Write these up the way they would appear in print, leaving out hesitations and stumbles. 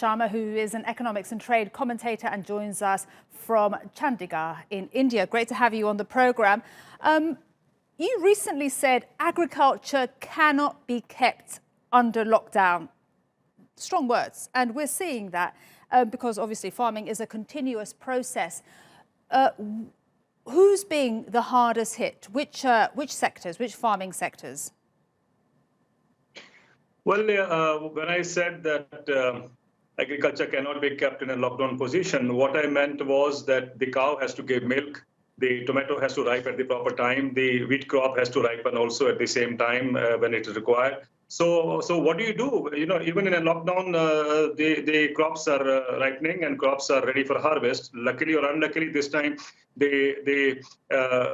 Sharma, who is an economics and trade commentator and joins us from Chandigarh in India. Great to have you on the programme. You recently said agriculture cannot be kept under lockdown. Strong words, and we're seeing that because obviously farming is a continuous process. Who's being the hardest hit? Which sectors, which farming sectors? Well, when I said that agriculture cannot be kept in a lockdown position, what I meant was that the cow has to give milk, the tomato has to ripe at the proper time, the wheat crop has to ripen also at the same time when it is required. So what do? Even in a lockdown, the crops are ripening and crops are ready for harvest. Luckily or unluckily, this time the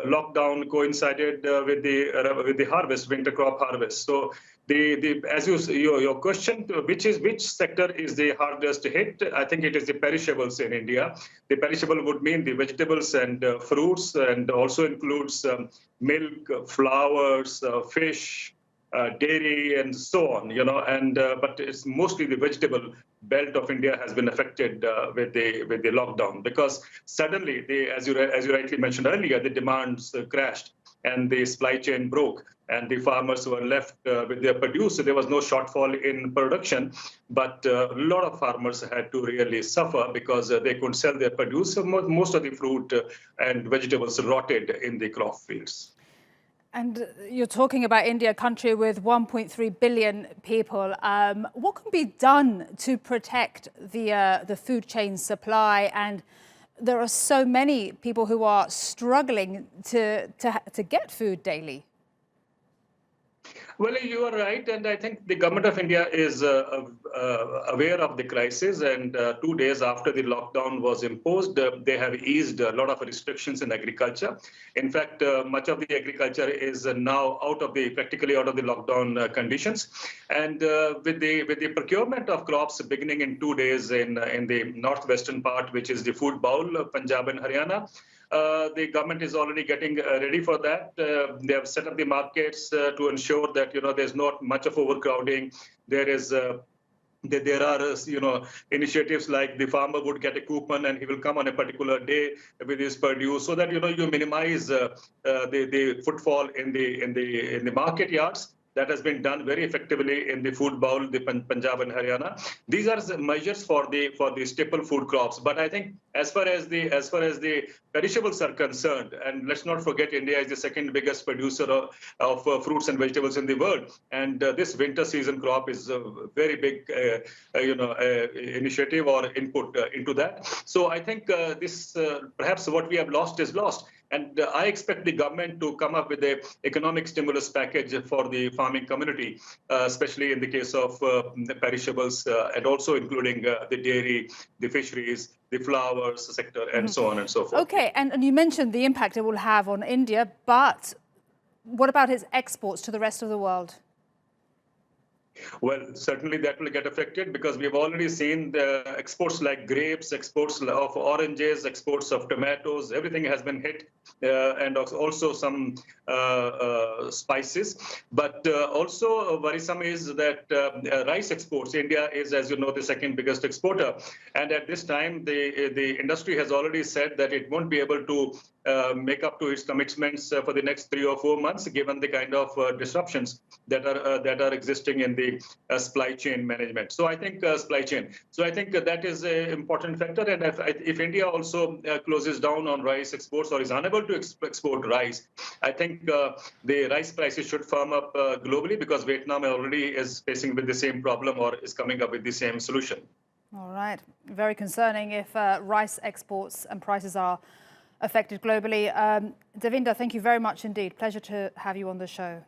lockdown coincided with the harvest, winter crop harvest. So your question, which sector is the hardest hit? I think it is the perishables in India. The perishable would mean the vegetables and fruits, and also includes milk, flowers, fish, dairy, and so on. But it's mostly the vegetable belt of India has been affected with the lockdown, because suddenly, as you rightly mentioned earlier, the demands crashed and the supply chain broke, and the farmers were left with their produce. So there was no shortfall in production, but a lot of farmers had to really suffer because they couldn't sell their produce. So most of the fruit and vegetables rotted in the crop fields. And you're talking about India, a country with 1.3 billion people. What can be done to protect the food chain supply? And there are so many people who are struggling to get food daily. Well, you are right, and I think the government of India is aware of the crisis, and 2 days after the lockdown was imposed, they have eased a lot of restrictions in agriculture. In fact, much of the agriculture is now practically out of the lockdown conditions, and with the procurement of crops beginning in 2 days in the northwestern part, which is the food bowl of Punjab and Haryana. The government is already getting ready for that. They have set up the markets to ensure that there's not much of overcrowding. There are initiatives like the farmer would get a coupon and he will come on a particular day with his produce, so that you minimize the footfall in the market yards. That has been done very effectively in the food bowl, the Punjab and Haryana. These are measures for the staple food crops. But I think as far as the perishables are concerned, and let's not forget, India is the second biggest producer of fruits and vegetables in the world, and this winter season crop is a very big initiative or input into that. So I think this perhaps what we have lost is lost. And I expect the government to come up with an economic stimulus package for the farming community, especially in the case of the perishables, and also including the dairy, the fisheries, the flowers sector, and so on and so forth. Okay, and you mentioned the impact it will have on India, but what about its exports to the rest of the world? Well, certainly that will get affected, because we've already seen the exports like grapes, exports of oranges, exports of tomatoes, everything has been hit, and also some spices. But also worrisome is that rice exports. India is, as you know, the second biggest exporter. And at this time, the industry has already said that it won't be able to make up to its commitments for the next 3 or 4 months, given the kind of disruptions that are existing in the supply chain management. So I think supply chain. So I think that is an important factor. And if India also closes down on rice exports or is unable to export rice, I think the rice prices should firm up globally, because Vietnam already is facing with the same problem or is coming up with the same solution. All right. Very concerning if rice exports and prices are affected globally. Devinder, thank you very much indeed. Pleasure to have you on the show.